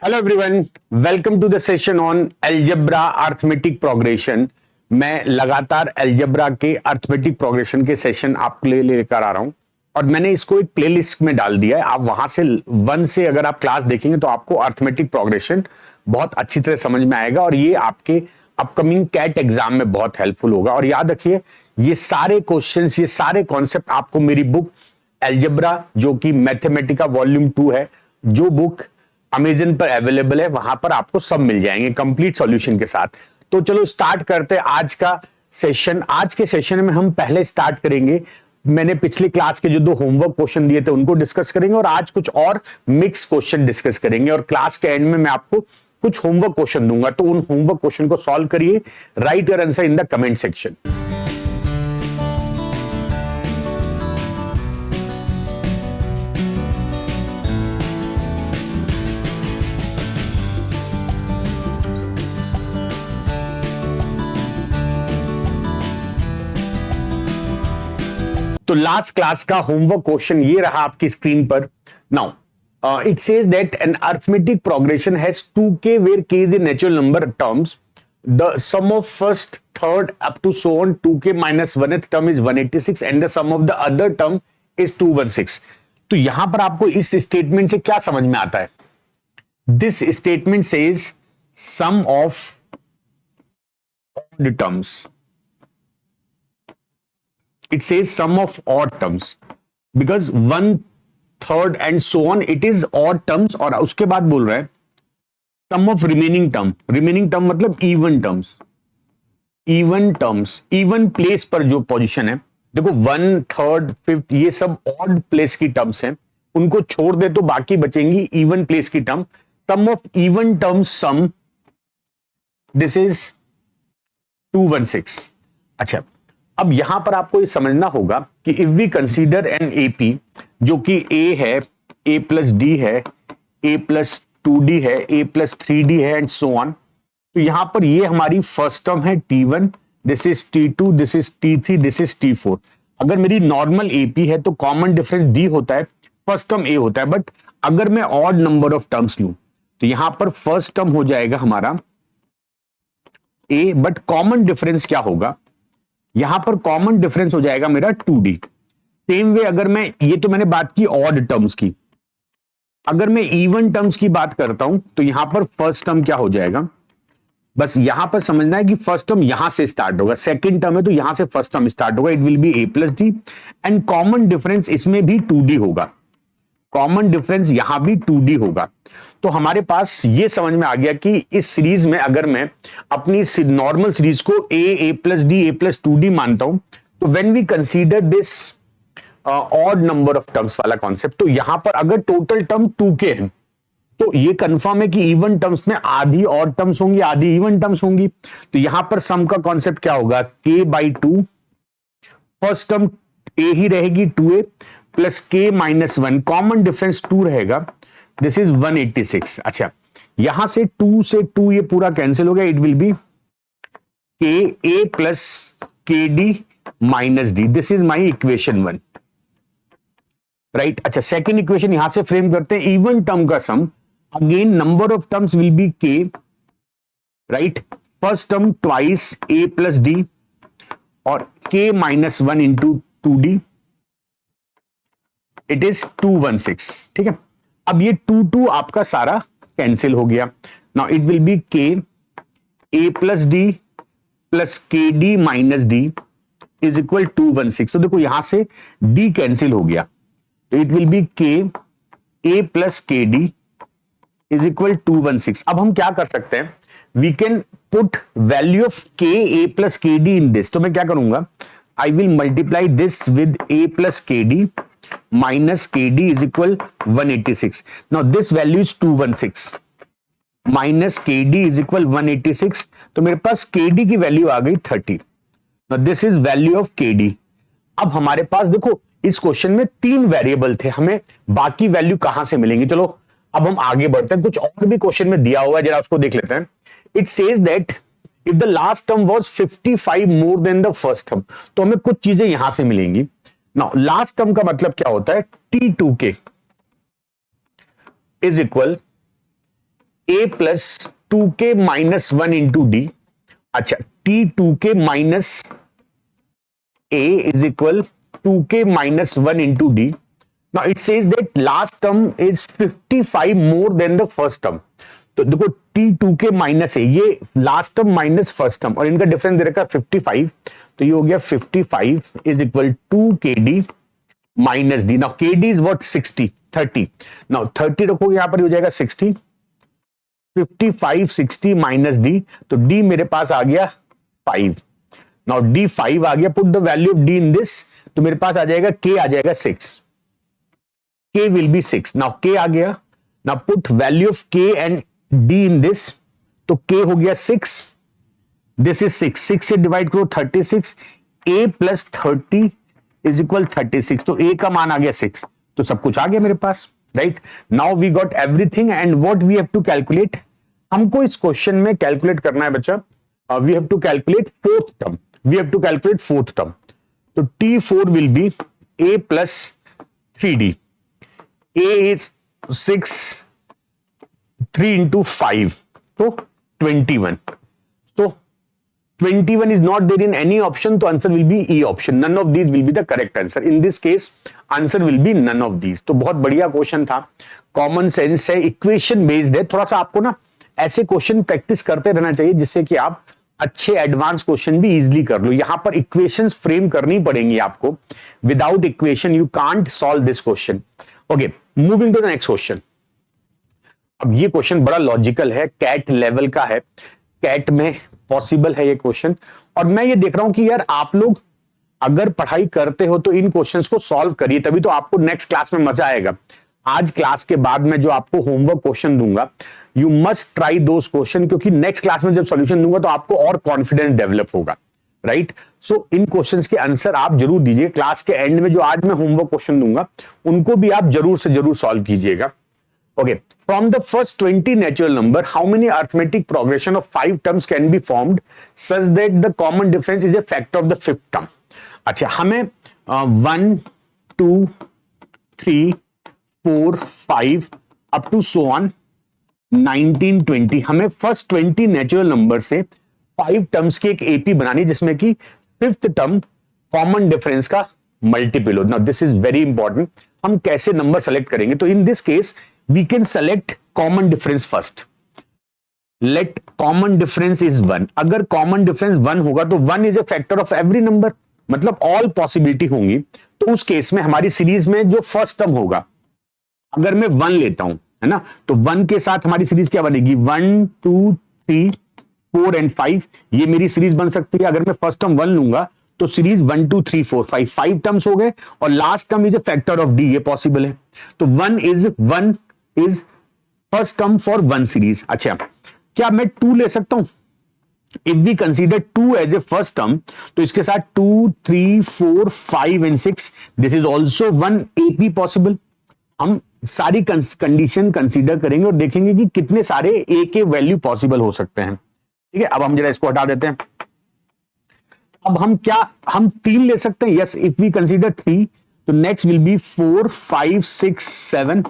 Hello everyone, welcome to the session on algebra arithmetic progression. मैं लगातार algebra के arithmetic progression के session आपके लिए लेकर आ रहा हूं और मैंने इसको एक प्लेलिस्ट में डाल दिया है। आप वहां से वन से अगर आप क्लास देखेंगे तो आपको अर्थमेटिक प्रोग्रेशन बहुत अच्छी तरह समझ में आएगा और ये आपके अपकमिंग कैट एग्जाम में बहुत हेल्पफुल होगा। और याद रखिए, ये सारे क्वेश्चंस, ये सारे कॉन्सेप्ट आपको मेरी बुक अलजेब्रा, जो कि मैथमेटिका वॉल्यूम 2 है, जो बुक अमेजन पर अवेलेबल है, वहां पर आपको सब मिल जाएंगे कंप्लीट सॉल्यूशन के साथ। तो चलो स्टार्ट करते हैं आज का सेशन। आज के सेशन में हम पहले स्टार्ट करेंगे, मैंने पिछली क्लास के जो 2 होमवर्क क्वेश्चन दिए थे उनको डिस्कस करेंगे और आज कुछ और मिक्स क्वेश्चन डिस्कस करेंगे और क्लास के एंड में मैं आपको कुछ होमवर्क क्वेश्चन दूंगा। तो उन होमवर्क क्वेश्चन को सॉल्व करिए, write your answer in the comment section. तो लास्ट क्लास का होमवर्क क्वेश्चन ये रहा आपकी स्क्रीन पर। Now it says that an arithmetic progression has 2k where k is a natural number terms. The sum of first, third up to so on 2k minus 1th term is 186 and the sum of the other term is 216. तो यहां पर आपको इस statement से क्या समझ में आता है? This statement says sum of odd terms. It says sum of odd terms because 1, 3rd and so on it is odd terms। और उसके बाद बोल रहा है sum of remaining term। remaining term मतलब even terms, even terms, even place पर जो position है। देखो 1, 3rd, 5th ये सब odd place की टर्म्स हैं, उनको छोड़ दे तो बाकी बचेंगी even place की term. sum of even terms sum, this is 216। अच्छा, अब यहां पर आपको ये समझना होगा कि if we consider an AP, जो कि ए है, ए प्लस डी है, ए प्लस 2d है, ए प्लस 3d है एंड सो ऑन। तो यहां पर ये हमारी फर्स्ट टर्म है T1, this is T2, this is T3, this is T4। अगर मेरी नॉर्मल एपी है तो कॉमन डिफरेंस डी होता है, फर्स्ट टर्म ए होता है। बट अगर मैं ऑड नंबर ऑफ टर्म्स लूं तो यहां पर फर्स्ट टर्म हो जाएगा हमारा ए, बट कॉमन डिफरेंस क्या होगा? यहां पर कॉमन डिफरेंस हो जाएगा मेरा 2d। सेम वे अगर मैं, ये तो मैंने बात की ऑड टर्म्स की, अगर मैं इवन टर्म्स की बात करता हूं तो यहां पर फर्स्ट टर्म क्या हो जाएगा? बस यहां पर समझना है कि फर्स्ट टर्म यहां से स्टार्ट होगा, सेकंड टर्म है तो यहां से फर्स्ट टर्म स्टार्ट होगा। It will be a plus D and common difference इसमें भी 2d होगा, कॉमन डिफरेंस यहां भी 2d होगा। तो हमारे पास ये समझ में आ गया कि इस सीरीज में अगर मैं अपनी नॉर्मल सीरीज को a प्लस डी, a प्लस 2d मानता हूं, तो when we consider this odd number of terms वाला कॉन्सेप्ट, तो यहां पर अगर टोटल टर्म 2k है तो ये कंफर्म है कि इवन टर्म्स में आधी ऑड टर्म्स होंगी, आधी इवन टर्म्स होंगी। तो यहां पर सम का कॉन्सेप्ट क्या होगा? k/2, फर्स्ट टर्म a ही रहेगी 2a plus k minus 1, common difference 2 रहेगा, दिस इज 186। अच्छा, यहां से 2 से 2 ये पूरा कैंसिल हो गया, it will be k a plus k d minus D, this is my equation 1, right. अच्छा, सेकेंड इक्वेशन यहां से फ्रेम करते हैं, इवन टर्म का sum, again number of terms will be k, right. First term twice a plus D और k minus 1 into 2d, it is 216। ठीक है, अब ये 2 आपका सारा कैंसिल हो गया। Now it will be k a plus D plus k d minus D is equal 216। तो देखो यहां से d कैंसिल हो गया, तो it will be k a plus k d is equal 216। अब हम क्या कर सकते हैं? We can put value of k a plus k d in this. तो मैं क्या करूंगा? I will multiply this with a plus k d minus kd is equal 186. Now this value is 216 minus kd is equal 186. तो मेरे पास kd की value आ गई 30. Now this is value of kd. अब हमारे पास देखो इस क्वेश्चन में 3 वेरिएबल थे, हमें बाकी वैल्यू कहां से मिलेंगी? चलो अब हम आगे बढ़ते हैं, कुछ और भी क्वेश्चन में दिया हुआ है, जरा उसको देख लेते हैं। It says that if the last term was 55 more than the first term, तो हमें कुछ चीजें यहां से मिलेंगी। नाउ लास्ट टर्म का मतलब क्या होता है? T2k is equal a plus 2k minus 1 into D. अच्छा, t 2k minus a is equal 2k minus 1 into d. Now it says that last term is 55 more than the first term. तो देखो t 2k minus है, ये last term minus first term, और इनका difference दे रखा है 55, तो ये हो गया 55 इज इक्वल टू के डी माइनस डी। नाउ के डी इज व्हाट 60 30, नाउ 30 रखोगे यहां पर हो जाएगा 60, 55 60 माइनस डी, तो डी मेरे पास आ गया 5। नाउ डी 5 आ गया, put the value of D in this, तो मेरे पास आ जाएगा के आ जाएगा 6, के विल बी 6। नाउ के आ गया, नाउ पुट वैल्यू ऑफ के एंड डी इन दिस, तो के हो गया 6, दिस इज 6, 6 से डिवाइड करो 36, a प्लस 30 इज इक्वल 36, तो a का मान आ गया 6, तो सब कुछ आ गया मेरे पास, right. Now we got everything and what we have to calculate, हमको इस क्वेश्चन में कैलकुलेट करना है बच्चा, we have to calculate fourth term, we have to calculate fourth term, तो t4 will be a plus 3d, a is 6, 3 into 5, तो 21, so 21 is not there in any option, तो answer will be E option, none of these will be the correct answer, in this case answer will be none of these। तो बहुत बढ़िया question था, common sense है, equation based है, थोड़ा सा आपको ना ऐसे क्वेश्चन प्रैक्टिस करते रहना चाहिए जिससे कि आप अच्छे एडवांस क्वेश्चन भी इजीली कर लो। यहां पर इक्वेशंस फ्रेम करनी पड़ेंगी आपको, without equation you can't solve this question. Okay, moving to the next question. अब ये क्वेश्चन बड़ा लॉजिकल है, कैट लेवल का है, कैट में पॉसिबल है ये क्वेश्चन, और मैं ये देख रहा हूं कि यार आप लोग अगर पढ़ाई करते हो तो इन क्वेश्चंस को सॉल्व करिए, तभी तो आपको नेक्स्ट क्लास में मजा आएगा। आज क्लास के बाद मैं जो आपको होमवर्क क्वेश्चन दूंगा, you must try those question, क्योंकि नेक्स्ट क्लास में जब सॉल्यूशन दूंगा तो आपको और कॉन्फिडेंस डेवलप होगा, राइट। सो इन क्वेश्चंस के आंसर आप जरूर दीजिए, क्लास के एंड में जो आज मैं होमवर्क क्वेश्चन दूंगा उनको भी आप जरूर से जरूर सॉल्व कीजिएगा। Okay, from the first 20 natural number, how many arithmetic progression of 5 terms can be formed such that the common difference is a factor of the fifth term? अच्छा, हमें 1 2 3 4 5 up to so on 19 20, हमें first 20 natural number से 5 terms की एक AP बनानी जिसमें कि fifth term common difference का मल्टीपल हो। Now this is very important, हम कैसे नंबर सेलेक्ट करेंगे, तो इन this case we can select common difference first, let common difference is 1। अगर common difference 1 होगा तो 1 is a factor of every number, मतलब all possibility होंगी, तो उस केस में हमारी सीरीज में जो फर्स्ट टर्म होगा, अगर मैं 1 लेता हूं, है ना, तो 1 के साथ हमारी सीरीज क्या बनेगी, 1 2 3 4 एंड 5, ये मेरी सीरीज बन सकती है। अगर मैं फर्स्ट टर्म 1 लूंगा तो सीरीज 1 2 3 4 5 टर्म्स हो गए, और last term is a factor of d, ये पॉसिबल है। तो 1 is first term for 1 series. अच्छा, क्या मैं 2 ले सकता हूं? If we consider 2 as a first term, तो इसके साथ 2 3 4 5 and 6, this is also 1 AP possible. हम सारी कंडीशन कंसीडर करेंगे और देखेंगे कि कितने सारे ए के वैल्यू पॉसिबल हो सकते हैं। ठीक है, अब हम जरा इसको हटा देते हैं। अब हम 3 ले सकते हैं, यस, इफ वी कंसीडर 3, तो नेक्स्ट विल बी 4 5 6 7,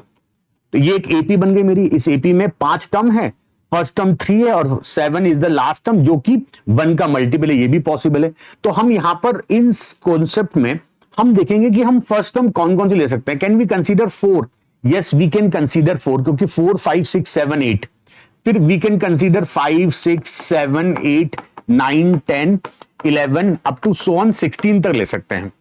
तो ये एक एपी बन गई मेरी। इस एपी में 5 टर्म है, फर्स्ट टर्म 3 है और 7 इज द लास्ट टर्म जो कि 1 का मल्टीपल है, ये भी पॉसिबल है। तो हम यहां पर इन कॉन्सेप्ट में हम देखेंगे कि हम फर्स्ट टर्म कौन कौन सी ले सकते हैं। Can we consider 4? Yes, we can consider 4, क्योंकि 4 5 6 7 8, फिर we can consider 5 6 7 8 9 10 11 up to so on 16 तक ले सकते हैं।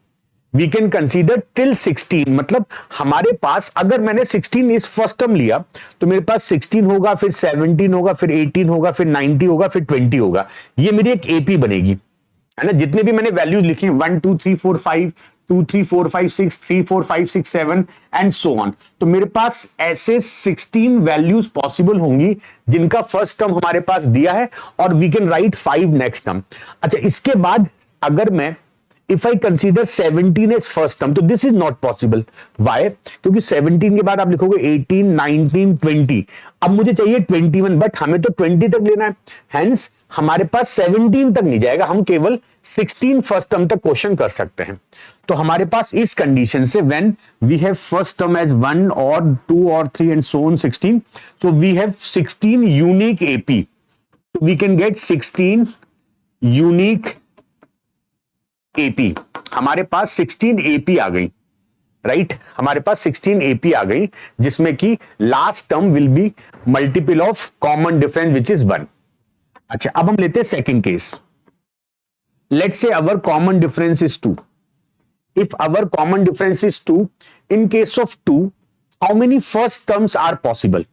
वी कैन कंसीडर टिल 16, मतलब हमारे पास अगर मैंने 16 इस फर्स्ट टर्म लिया तो मेरे पास 16 होगा, फिर 17 होगा, फिर 18 होगा, फिर 90 होगा, फिर 20 होगा, ये मेरी एक एपी बनेगी, है ना। जितने भी मैंने वैल्यूज लिखी 1 2 3 4 5 2 3 4 5 6 3 4 5 6 7 एंड सो ऑन, तो मेरे पास ऐसे 16 वैल्यूज पॉसिबल होंगी जिनका फर्स्ट टर्म हमारे पास दिया है, और we can write 5 next term. अच्छा, इसके बाद अगर मैं if I consider 17 as first term, तो this is not possible. Why? क्योंकि 17 के बाद आप लिखोगे 18, 19, 20, अब मुझे चाहिए 21, बट हमें तो 20 तक लेना है, hence हमारे पास 17 तक नहीं जाएगा, हम केवल 16 फर्स्ट टर्म तक क्वेश्चन कर सकते हैं। तो हमारे पास इस कंडीशन से when we have first term as 1 और 2 और 3 and so on 16, so we have 16 unique AP, so we can get 16 unique AP। हमारे पास 16 AP आ गई, राइट हमारे पास 16 AP आ गई, जिसमें कि last term will be multiple of common difference which is 1। अच्छा, अब हम लेते हैं second case. Let's say our common difference is 2। If our common difference is 2, in case of 2 how many first terms are possible.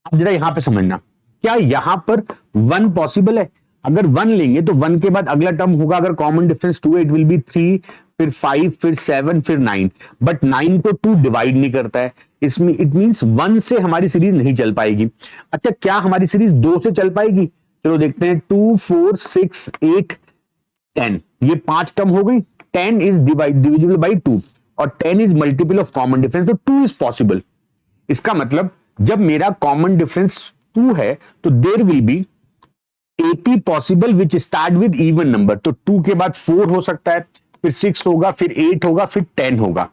अब जरा यहां पे समझना, क्या यहां पर 1 पॉसिबल है? अगर 1 लेंगे तो 1 के बाद अगला टर्म होगा, अगर कॉमन डिफरेंस 2 है, इट विल बी 3, फिर 5, फिर 7, फिर 9। बट 9 को 2 डिवाइड नहीं करता है, इसमें इट मींस 1 से हमारी सीरीज नहीं चल पाएगी। अच्छा, क्या हमारी सीरीज 2 से चल पाएगी? चलो देखते हैं। 2, 4, 6, 8, 10, ये 5 टर्म हो गई। 10 इज डिविजिबल बाई 2 और 10 is multiple of common difference, तो 2 इज पॉसिबल। इसका मतलब जब मेरा कॉमन डिफरेंस 2 है तो there will be AP possible which start with even number. तो 2 के बाद 4 हो सकता है, फिर 6 होगा, फिर 8 होगा, फिर 10 होगा।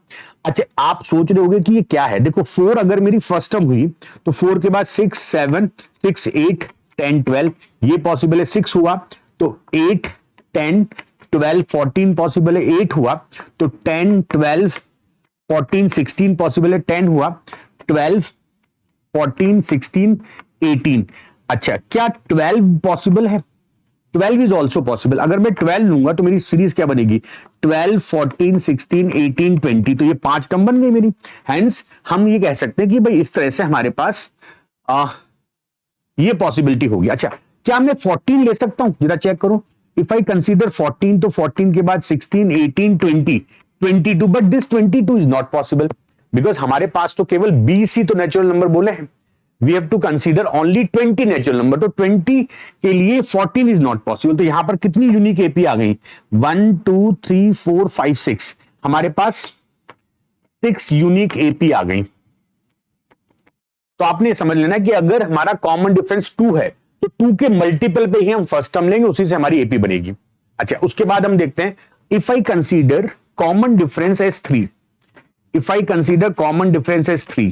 अच्छा, आप सोच रहे होंगे कि ये क्या है। देखो 4 अगर मेरी फर्स्ट टर्म हुई तो 4 के बाद 6, 7, 6, 8, 10, 12 ये पॉसिबल है। 6 हुआ तो 8, 10, 12, 14 पॉसिबल है। 8 हुआ तो 10, 12, 14, 16 पॉसिबल है। 10 हुआ 12, 14, 16, 18। अच्छा, क्या 12 पॉसिबल है? 12 इज ऑल्सो पॉसिबल। अगर मैं 12 लूंगा तो मेरी सीरीज क्या बनेगी? 12, 14, 16, 18, 20, तो ये 5 टर्म बन गई मेरी। हैंस हम ये कह सकते हैं कि भाई इस तरह से हमारे पास ये पॉसिबिलिटी होगी। अच्छा, क्या मैं 14 ले सकता हूं? जरा चेक करो। इफ आई कंसीडर 14, तो 14 के बाद 16, 18, 20, 22, but this 22 is not possible because हमारे पास तो केवल 20 ही तो नेचुरल नंबर बोले हैं। We have to consider only 20 natural number, तो 20 के लिए 14 इज नॉट पॉसिबल। तो यहां पर कितनी यूनिक एपी आ गई? 1, 2, 3, 4, 5, 6। हमारे पास 6 यूनिक एपी आ गई। तो आपने समझ लेना कि अगर हमारा कॉमन डिफरेंस 2 है तो 2 के मल्टीपल पे ही हम फर्स्ट टर्म लेंगे, उसी से हमारी एपी बनेगी। अच्छा, उसके बाद हम देखते हैं if I consider common difference as 3। If I consider common difference as 3,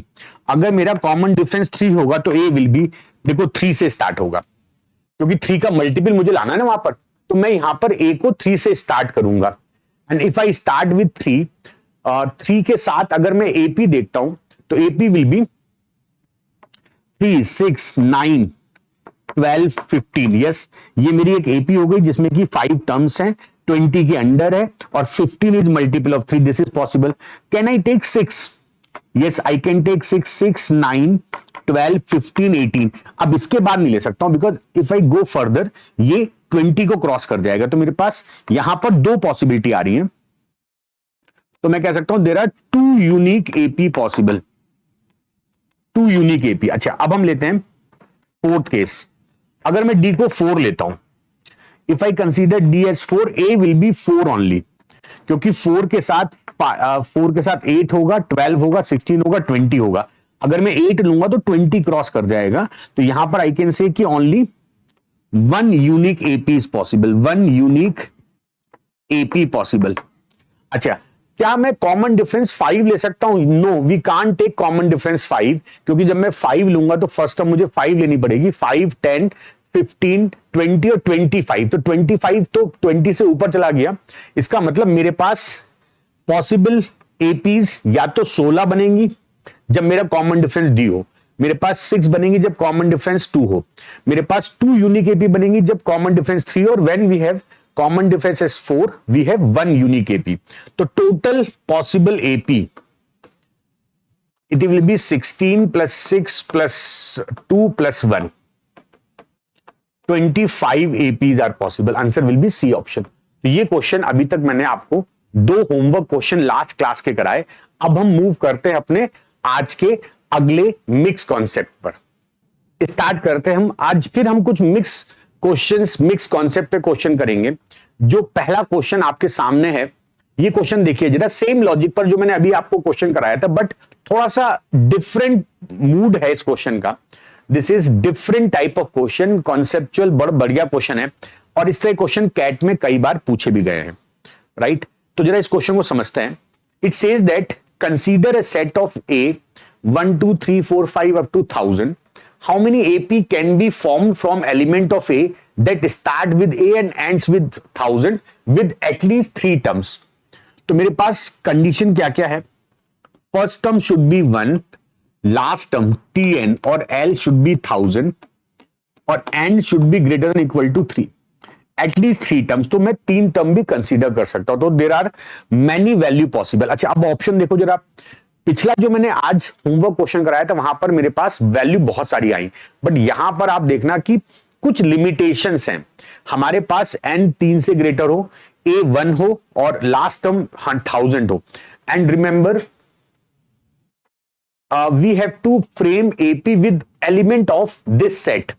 अगर मेरा कॉमन डिफरेंस 3 होगा तो ए विल बी, देखो 3 से स्टार्ट होगा क्योंकि 3 का मल्टीपल मुझे लाना है ना वहां पर, तो मैं यहां पर ए को 3 से स्टार्ट करूंगा। And if I start with 3, 3 के साथ अगर मैं एपी देखता हूं तो एपी विल बी 3, 6, 9, 12, 15। यस, ये मेरी एक एपी हो गई जिसमें कि 5 टर्म्स हैं, 20 के अंडर है और 15 is multiple of 3। This is possible. Can I take 6? Yes, I can take 6, 6, 9, 12, 15, 18। अब इसके बाद नहीं ले सकता हूं because if I go further ये 20 को क्रॉस कर जाएगा। तो मेरे पास यहां पर 2 पॉसिबिलिटी आ रही है। तो मैं कह सकता हूं there are 2 unique AP possible, 2 unique AP. अच्छा, अब हम लेते हैं फोर्थ केस। अगर मैं डी को 4 लेता हूं, if I consider d as 4, a will be 4 only, क्योंकि 4 के साथ 8 होगा, 12 होगा, 16 होगा, 20 होगा। अगर मैं 8 लूंगा तो 20 क्रॉस कर जाएगा। तो यहां पर आई कैन से कि only 1 unique AP is possible, 1 unique AP possible. अच्छा, क्या मैं कॉमन डिफरेंस 5 ले सकता हूं? No, we can't take common difference 5, क्योंकि जब मैं 5 लूंगा तो फर्स्ट टर्म मुझे 5 लेनी पड़ेगी। 5, 10, 15, 20 और 25। तो 25 तो 20 से ऊपर चला गया। इसका मतलब मेरे पास पॉसिबल एपीज या तो 16 बनेंगी जब मेरा कॉमन डिफरेंस डी हो, मेरे पास 6 बनेंगी जब कॉमन डिफरेंस 2 हो, मेरे पास 2 यूनिक एपी बनेंगी जब कॉमन डिफरेंस 3, और when we have common difference as 4 we have 1 unique AP. तो total possible AP it will be 16 plus 6 plus 2 plus 1, 25 APs are possible. Answer will be C option. तो ये question अभी तक मैंने आपको 2 होमवर्क क्वेश्चन लास्ट क्लास के कराए। अब हम मूव करते हैं अपने आज के अगले मिक्स कॉन्सेप्ट पर। स्टार्ट करते हैं हम आज। फिर हम कुछ मिक्स क्वेश्चंस, मिक्स कॉन्सेप्ट पे क्वेश्चन करेंगे। जो पहला क्वेश्चन आपके सामने है, ये क्वेश्चन देखिए जरा, सेम लॉजिक पर जो मैंने अभी आपको क्वेश्चन कराया था, बट थोड़ा सा डिफरेंट मूड है इस क्वेश्चन का। This is different type of question, conceptual, बड़ा बढ़िया क्वेश्चन है और इस तरह क्वेश्चन कैट में कई बार पूछे भी गए हैं, राइट? तो जरा इस क्वेश्चन को समझते हैं. It says that consider a set of A 1 2 3 4 5 up to 1000. How many AP can be formed from element of A that start with A and ends with 1000 with at least 3 terms? तो मेरे पास condition क्या क्या है? First term should be 1, last term Tn और L should be 1000 और and should be greater than equal to 3. At least 3 terms, तो मैं 3 term भी कंसीडर कर सकता हूं. तो there are many value possible. अच्छा, अब ऑप्शन देखो जरा. पिछला जो मैंने आज होमवर्क क्वेश्चन कराया था वहां पर मेरे पास वैल्यू बहुत सारी आई, बट यहां पर आप देखना कि कुछ लिमिटेशंस हैं. हमारे पास n 3 से ग्रेटर हो, a 1 हो और लास्ट टर्म 1000 हो. And remember we have to frame AP with element of this set.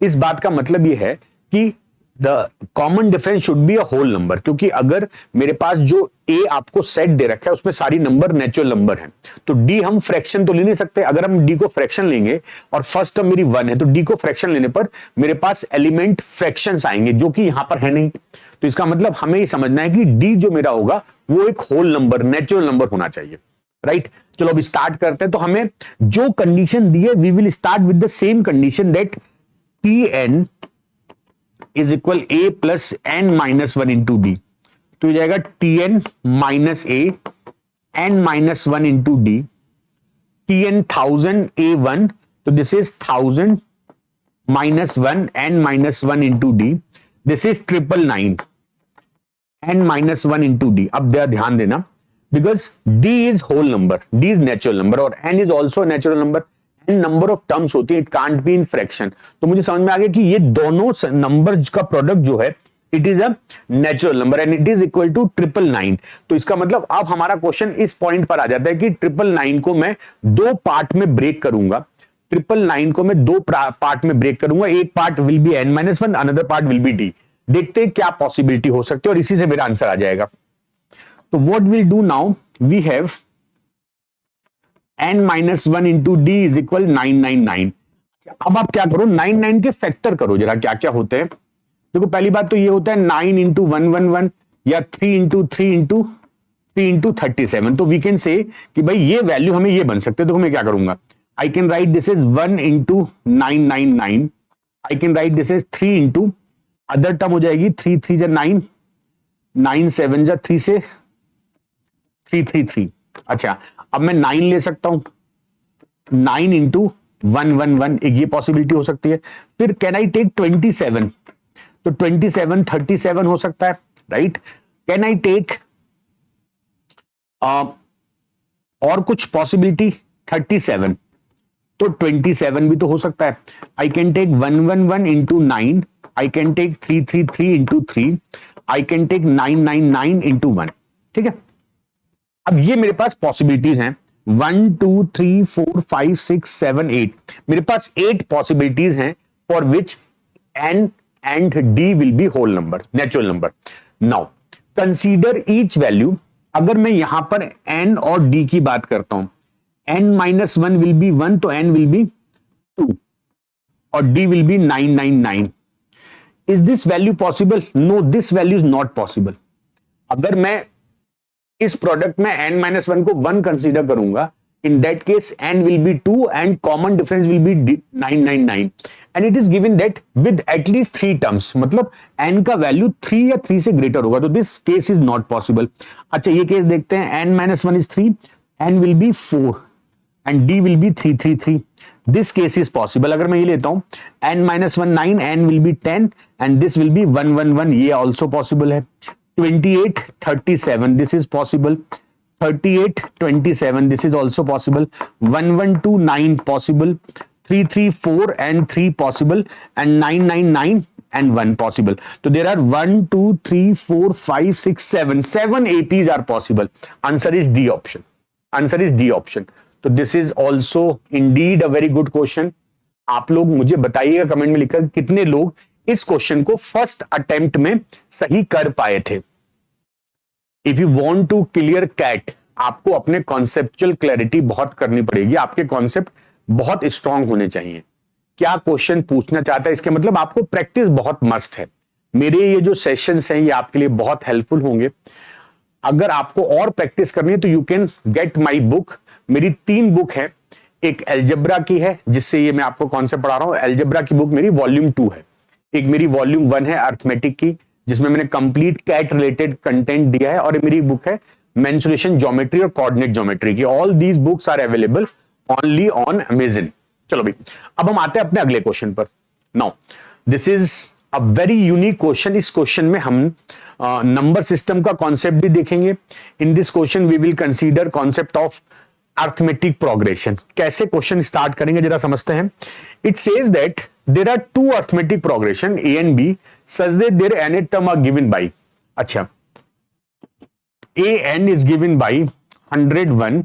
इस बात का मतलब यह है कि the common difference should be a whole number, क्योंकि अगर मेरे पास जो ए आपको सेट दे रखा है उसमें सारी नंबर नेचुरल नंबर हैं, तो डी हम फ्रैक्शन तो ले नहीं सकते. अगर हम डी को फ्रैक्शन लेंगे और फर्स्ट टर्म मेरी 1 है तो डी को फ्रैक्शन लेने पर मेरे पास एलिमेंट फ्रैक्शंस आएंगे जो कि यहां पर है नहीं. तो इसका मतलब हमें ये समझना है कि डी जो मेरा होगा वो एक होल नंबर, नेचुरल नंबर होना चाहिए, राइट? चलो अब स्टार्ट करते हैं. तो हमें जो कंडीशन दी है we will start with the same condition that Tn is equal a plus n minus 1 into D. तो ये जाएगा Tn minus a n minus 1 into d. Tn 1000 a1, तो this is 1000 minus 1 n minus 1 into d. This is 999 n minus 1 into d. अब ध्यान देना, because d is whole number, d is natural number और n is also natural number. Number of terms होती है, it can't be in fraction. तो मुझे समझ में आ गया कि ये दोनों नंबर का प्रोडक्ट जो है it is a natural number and it is equal to 999. तो इसका मतलब अब हमारा क्वेश्चन इस पॉइंट पर आ जाता है कि 999 को मैं दो पार्ट में ब्रेक करूंगा. 999 को मैं दो पार्ट में ब्रेक करूंगा. एक part will be n-1, another part will be D. देखते हैं क्या पॉसिबिलिटी हो सकती है और इसी से मेरा आंसर आ जाएगा. तो what will do now, we have n-1 into d is equal 999. अब आप क्या करो, 99 के फैक्टर करो जरा, क्या क्या होते हैं. देखो पहली बात तो ये होता है 9 इंटू 111 या 3 इंटू 3 इंटू 3 इंटू 37. तो वी कैन से कि भाई ये वैल्यू हमें ये बन सकते हैं. देखो मैं क्या करूंगा, I can write this is 1 into 999. I can write this is 3 into other term हो जाएगी 3 3 जा 9, 9 7 जा 3 से 333. अच्छा, अब मैं 9 ले सकता हूं, 9 इंटू 111, एक ये पॉसिबिलिटी हो सकती है. फिर कैन आई टेक 27, तो 27 37 हो सकता है, राइट? कैन आई टेक और कुछ पॉसिबिलिटी 37, तो 27 भी तो हो सकता है. I can take 111 into 9, I can take 333 into 3, I can take 999 into 1. ठीक है, अब ये मेरे पास पॉसिबिलिटीज हैं 1 2 3 4 5 6 7 8. मेरे पास 8 पॉसिबिलिटीज हैं for which n and d will be whole number, natural number. Now consider each value. अगर मैं यहां पर n और d की बात करता हूं, n-1 विल बी 1, तो n विल बी 2 और d will be 999. Is this value possible? No, this value is not possible. अगर मैं इस प्रोडक्ट में n-1 को 1 कंसीडर करूंगा, in that case n will be 2 and common difference will be 999 and it is given that with at least 3 terms, मतलब n का value 3 या 3 से ग्रेटर होगा. तो this case is not possible. अच्छा, ये केस देखते हैं. n-1 is 3, n will be 4 and d will B 333. This case is possible. अगर मैं ये लेता हूं n-1 9, n will be 10 and this will be 111. ये ऑल्सो पॉसिबल है. 28 37, this is possible. 38 27, this is also possible. 112 9 possible. 334 and 3 possible and 999 and 1 possible. So there are 1 2 3 4 5 6 7 APs are possible. Answer is D option. Answer is D option. So this is also indeed a very good question. आप लोग मुझे बताइएगा comment में लिखकर कितने लोग इस question को फर्स्ट अटेम्प्ट में सही कर पाए थे. If you want to clear CAT, आपको अपने कॉन्सेप्चुअल क्लैरिटी बहुत करनी पड़ेगी. आपके कॉन्सेप्ट बहुत स्ट्रांग होने चाहिए. क्या क्वेश्चन पूछना चाहता है, इसके मतलब आपको प्रैक्टिस बहुत मस्ट है। मेरे ये जो सेशंस हैं ये आपके लिए बहुत हेल्पफुल होंगे। अगर आपको और प्रैक्टिस करनी है तो you can get my book. मेरी 3 बुक है, एक एल्जेब्रा की है जिससे ये मैं आपको कॉन्सेप्ट पढ़ा रहा हूं, एल्जेब्रा की बुक मेरी वॉल्यूम 2 है। एक मेरी वॉल्यूम 1 है अर्थमेटिक की, जिसमें मैंने कंप्लीट कैट रिलेटेड कंटेंट दिया है, और मेरी बुक है मेंसुरेशन ज्योमेट्री और कोऑर्डिनेट ज्योमेट्री की। All these books are available only on Amazon. चलो भाई, अब हम आते हैं अपने अगले क्वेश्चन पर। Now this is a very unique question. इस क्वेश्चन में हम नंबर सिस्टम का कॉन्सेप्ट भी देखेंगे। In this question we will consider concept of arithmetic progression. कैसे क्वेश्चन स्टार्ट करेंगे जरा समझते हैं। It says that there are 2 arithmetic progression A and B such that there nth term are given by, अच्छा, an is given by 101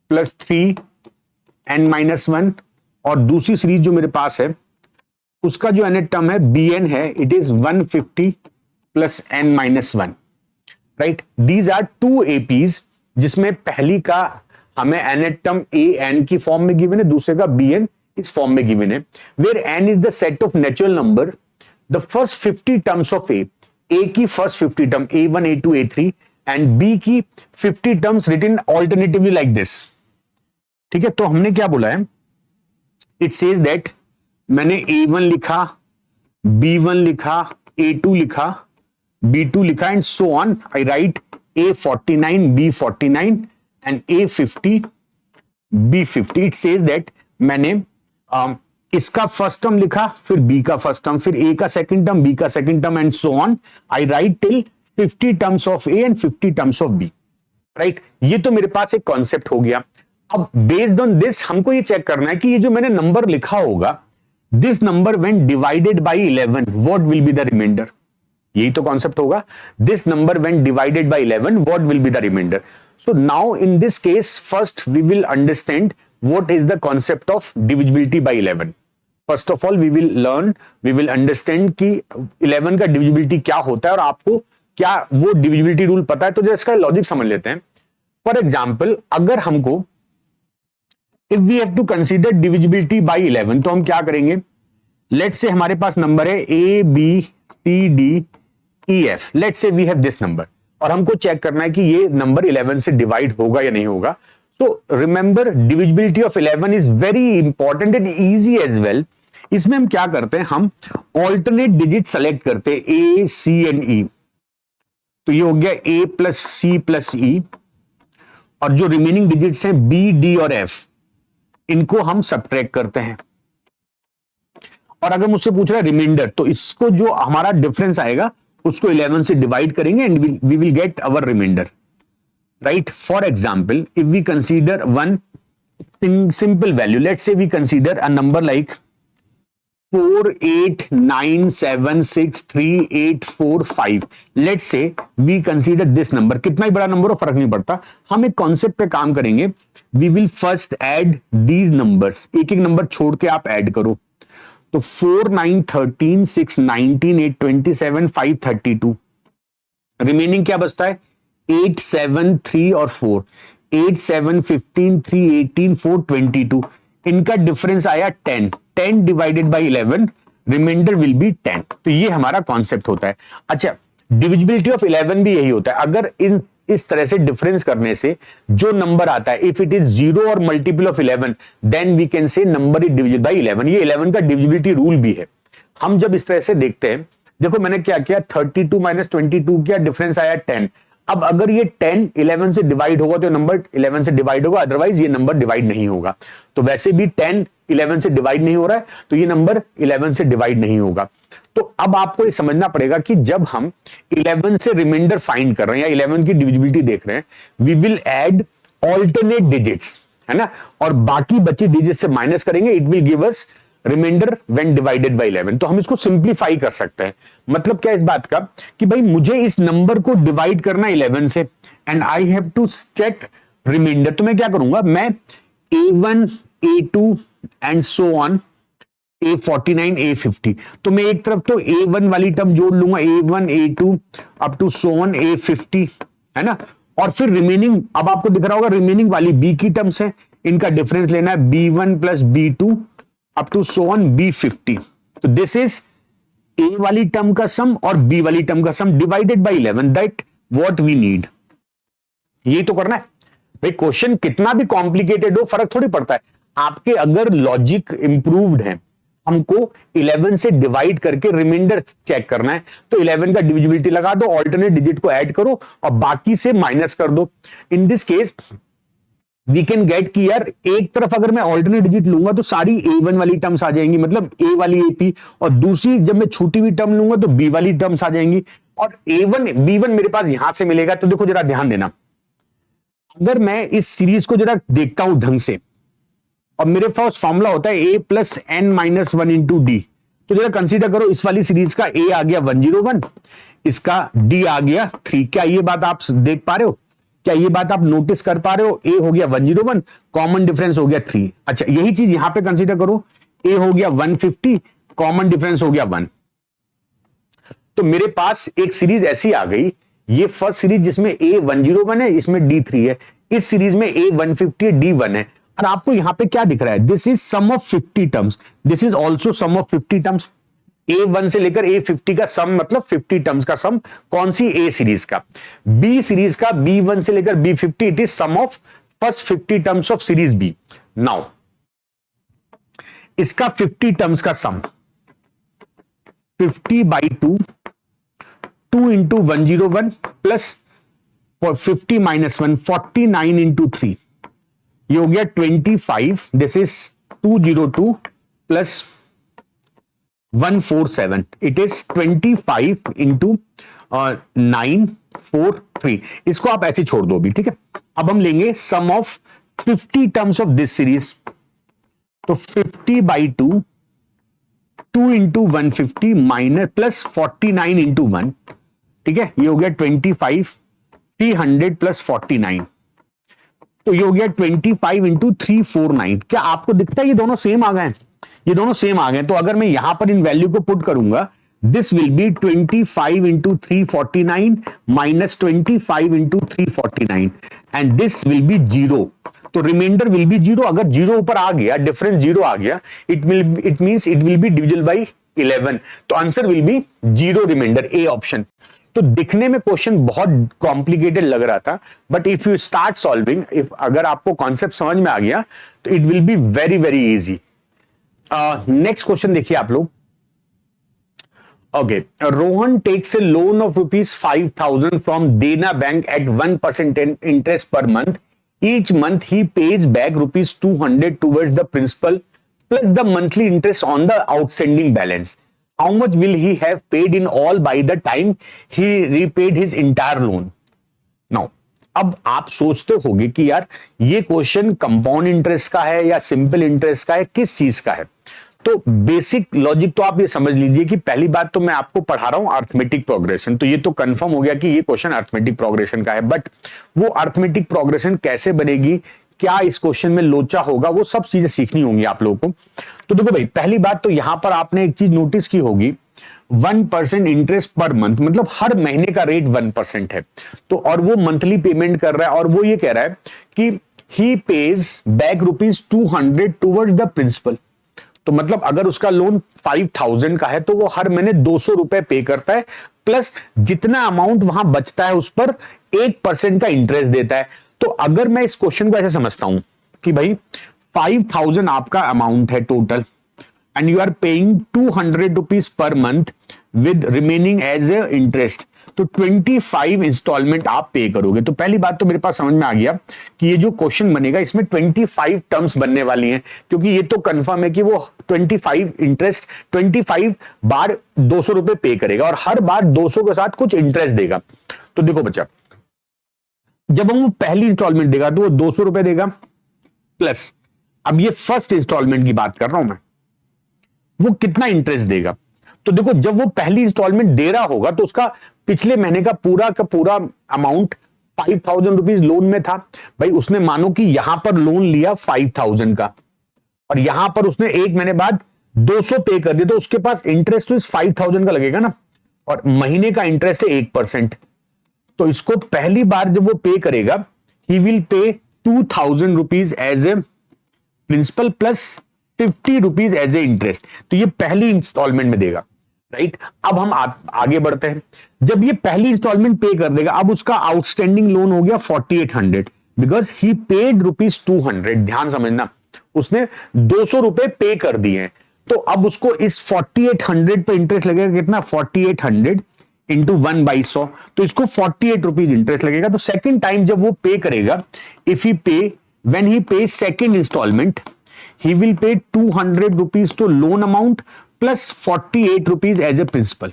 plus 3n-1, और दूसरी series जो मेरे पास है उसका जो nth टर्म है bn है, it is 150 plus n-1, right. These are 2 APs जिसमें पहली का हमें nth टर्म an की फॉर्म में गिवन है, दूसरे का bn इस फॉर्म में गिवन है, where n is the set of natural number, the first 50 terms of a की first 50 term a1 a2 a3 and b की 50 terms written alternatively like this. ठीक है, तो हमने क्या बोला है, इट सेज दैट मैंने a1 लिखा, b1 लिखा, a2 लिखा, b2 लिखा and so on. I right a49 b49 and a50 b50। It says that मैंने इसका फर्स्ट टर्म लिखा, फिर b का फर्स्ट टर्म, फिर a का सेकंड टर्म, b का second term and so on. I right till 50 terms of a and 50 terms of b, right. ये तो मेरे पास एक कॉन्सेप्ट हो गया। अब बेस्ड ऑन दिस हमको ये चेक करना है कि ये जो मैंने नंबर लिखा होगा, this number when divided by 11 what will be the remainder. यही तो कॉन्सेप्ट होगा, this number when divided by 11 what will be the remainder. So now in this case first we will understand what is the concept of divisibility by 11। First of all we will learn, we will understand कि 11 का divisibility क्या होता है, और आपको क्या वो divisibility rule पता है, तो जो इसका लॉजिक समझ लेते हैं। फॉर एग्जाम्पल, अगर हमको if we have to consider divisibility by 11 तो हम क्या करेंगे, लेट्स से हमारे पास नंबर है a b c d e f, let's say we have this number, और हमको चेक करना है कि ये नंबर 11 से डिवाइड होगा या नहीं होगा। तो remember divisibility of 11 is very important and easy as well. इसमें हम क्या करते हैं, हम ऑल्टरनेट डिजिट सेलेक्ट करते हैं a c एंड e। तो ये हो गया a plus c plus e, और जो रिमेनिंग डिजिट्स हैं b d और f, इनको हम सब्ट्रैक्ट करते हैं। और अगर मुझसे पूछ रहा है रिमाइंडर, तो इसको जो हमारा डिफरेंस आएगा उसको 11 से डिवाइड करेंगे and we will get our remainder, right. For example, if we consider one simple value, let's say we consider a number like 489763845, let's say we consider this number. कितना ही बड़ा नंबर हो फर्क नहीं पड़ता, हम एक कॉन्सेप्ट पे काम करेंगे। We will first add these numbers, एक एक नंबर छोड़ के आप ऐड करो। तो 4 9 13 6 19 8 27 5 32, रिमेनिंग क्या बचता है 8 7 3 और 4, 8 7 15 3 18 4 22, इनका डिफरेंस आया 10 divided by 11, remainder will be 10। तो ये हमारा कॉन्सेप्ट होता है। अच्छा, डिविजिबिलिटी ऑफ 11 भी यही होता है। अगर इस तरह से डिफरेंस करने से जो नंबर आता है, इफ इट इज 0 और multiple of 11 then we can say number is divisible by 11। ये 11 का डिविजिबिलिटी रूल भी है। हम जब इस तरह से देखते हैं, देखो मैंने क्या किया, 32 माइनस 22 किया, डिफरेंस आया 10। अब अगर ये 10 11 से डिवाइड होगा तो नंबर 11 से डिवाइड होगा, अदरवाइज ये नंबर डिवाइड नहीं होगा। तो वैसे भी 10 11 से डिवाइड नहीं हो रहा है, तो ये नंबर 11 से डिवाइड नहीं होगा। तो अब आपको ये समझना पड़ेगा कि जब हम 11 से रिमाइंडर फाइंड कर रहे हैं या 11 की डिविजिबिलिटी देख रहे हैं, we will add alternate digits, है ना, और बाकी बची डिजिट से माइनस करेंगे, it will give us remainder when divided by 11। तो हम इसको सिंप्लीफाई कर सकते हैं। मतलब क्या इस बात का कि भाई मुझे इस नंबर को डिवाइड करना 11 से and I have to check remainder. तो मैं क्या करूंगा, मैं a1 a2 and so on a49 a50, तो मैं एक तरफ तो a1 वाली टर्म जोड़ लूंगा, a1 a2 up to so on a50, है ना, और फिर रिमेनिंग, अब आपको दिख रहा होगा रिमेनिंग वाली b की टर्म्स है, इनका डिफरेंस लेना है b1 plus b2 up to so on B50। तो दिस इज ए वाली टर्म का सम और बी वाली टर्म का sum divided by 11, that what we need. यही तो करना है भाई। क्वेश्चन कितना भी कॉम्प्लिकेटेड हो फर्क थोड़ी पड़ता है। आपके अगर लॉजिक इंप्रूव्ड है, हमको 11 से डिवाइड करके रिमाइंडर चेक करना है, तो 11 का डिविजिबिलिटी लगा दो, ऑल्टरनेट डिजिट को ऐड करो और बाकी से माइनस कर दो। In this case we can get कि यार एक तरफ अगर मैं ऑल्टरनेट डिजिट लूंगा तो सारी A1 वाली टर्म्स आ जाएंगी, मतलब A वाली AP, और दूसरी जब मैं छोटी हुई टर्म लूंगा तो B वाली टर्म्स आ जाएंगी, और A1 B1 मेरे पास यहां से मिलेगा। तो देखो जरा ध्यान देना, अगर मैं इस सीरीज को जरा देखता हूं ढंग से, और मेरे पास फॉर्मूला होता है A+n-1 इंटू डी, तो जरा कंसीडर करो इस वाली सीरीज का A आ गया 101, इसका D आ गया 3। क्या ये बात आप देख पा रहे हो? क्या ये बात आप नोटिस कर पा रहे हो? A हो गया 101, कॉमन डिफरेंस हो गया 3। अच्छा यही चीज यहां पे कंसीडर करो, A हो गया 150, कॉमन डिफरेंस हो गया 1। तो मेरे पास एक सीरीज ऐसी आ गई, ये फर्स्ट सीरीज जिसमें A101 है, इसमें D3 है, इस सीरीज में A150 है, D1 है, और आपको यहां पे क्या दिख रहा है? This is sum of 50 terms, this is also sum of 50 terms. A1 से लेकर A50 का सम मतलब 50 टर्म्स का सम। कौन सी? A सीरीज का। B सीरीज का B1 से लेकर B50, it is sum of first 50 terms of series B। Now इसका 50 टर्म्स का sum 50/2, 2 into 101 plus 50 minus 1, 49 into 3, ये हो गया 25। This is 202 plus 147, it is 25 into 943। इसको आप ऐसे छोड़ दो अभी, ठीक है। अब हम लेंगे sum of 50 terms of this series, तो 50/2, 2 इंटू 150 माइनस प्लस 49 इंटू 1, ठीक है, ये हो गया 25, 300 प्लस 49, तो ये हो गया 25 इंटू 349। क्या आपको दिखता है ये दोनों सेम आ गए? ये दोनों सेम आ गए। तो अगर मैं यहां पर इन वैल्यू को पुट करूंगा, this will be 25 into 349 minus 25 into 349, and this will be 0। तो रिमाइंडर विल बी 0। अगर 0 ऊपर आ गया, डिफरेंस 0 आ गया, it means it will be divisible by 11। तो answer will be 0 remainder, A option. तो दिखने में क्वेश्चन बहुत कॉम्प्लिकेटेड लग रहा था, but if you start solving, if अगर आपको कॉन्सेप्ट समझ में आ गया तो it will be very very easy. Next question देखिए आप लोग। Okay, Rohan takes a loan of ₹5,000 from Dena bank at 1% interest per month. Each month he pays back ₹200 towards the principal plus the monthly interest on the outstanding balance. How much will he have paid in all by the time he repaid his entire loan? Now, अब आप सोचते होंगे कि यार ये question compound interest का है या सिंपल इंटरेस्ट का है, किस चीज का है? तो बेसिक लॉजिक तो आप ये समझ लीजिए कि पहली बात तो मैं आपको पढ़ा रहा हूं अर्थमेटिक प्रोग्रेशन, तो ये तो कंफर्म हो गया कि ये क्वेश्चन अर्थमेटिक प्रोग्रेशन का है। बट वो अर्थमेटिक प्रोग्रेशन कैसे बनेगी, क्या इस क्वेश्चन में लोचा होगा, वो सब चीजें सीखनी होंगी आप लोगों को। तो देखो भाई, पहली बात तो यहां पर आपने एक चीज नोटिस की होगी, 1% इंटरेस्ट पर मंथ, मतलब हर महीने का रेट 1% है। तो और वो मंथली पेमेंट कर रहा है, और वो ये कह रहा है कि he pays back ₹200 towards the principal. तो मतलब अगर उसका लोन 5,000 का है तो वो हर महीने 200 रुपए पे करता है, प्लस जितना अमाउंट वहां बचता है उस पर 1% का इंटरेस्ट देता है। तो अगर मैं इस क्वेश्चन को ऐसे समझता हूं कि भाई 5,000 आपका अमाउंट है total, and you are paying 200 rupees per month with remaining as a interest, तो 25 इंस्टॉलमेंट आप पे करोगे। तो पहली बात तो मेरे पास समझ में आ गया कि ये जो क्वेश्चन बनेगा इसमें 25 टर्म्स बनने वाली हैं, क्योंकि ये तो कंफर्म है कि वो 25 इंटरेस्ट 25 बार 200 रुपए पे करेगा और हर बार 200 के साथ कुछ इंटरेस्ट देगा। तो देखो बच्चा, जब हम पहली इंस्टॉलमेंट देगा तो वो 200 रुपए देगा, प्लस अब ये फर्स्ट इंस्टॉलमेंट की बात कर रहा हूं मैं, वो कितना इंटरेस्ट देगा। तो देखो, जब वो पहली इंस्टॉलमेंट दे रहा होगा तो उसका पिछले महीने का पूरा अमाउंट 5,000 रुपीज लोन में था। भाई उसने मानो कि यहां पर लोन लिया 5,000 का, और यहां पर उसने एक महीने बाद 200 पे कर दिया, तो उसके पास इंटरेस्ट तो इस 5,000 का लगेगा ना, और महीने का इंटरेस्ट है 1%। तो इसको पहली बार जब वो पे करेगा, ही will pay 2,000 rupees as a principal plus ₹50 as a interest. तो ये पहली इंस्टॉलमेंट में देगा, राइट। अब हम आगे बढ़ते हैं। जब ये पहली इंस्टॉलमेंट पे कर देगा, अब उसका आउटस्टैंडिंग लोन हो गया 4800, बिकॉज ही पेड ₹200। ध्यान समझना, उसने ₹200 पे कर दिए हैं, तो अब उसको इस 4800 पे इंटरेस्ट लगेगा कितना, 4800 इंटू 1/100, तो इसको ₹48 इंटरेस्ट लगेगा। तो सेकेंड टाइम जब वो पे करेगा, इफ ही पे व्हेन ही पे second instalment, he will pay ₹200 तो loan amount plus ₹48 as a principal.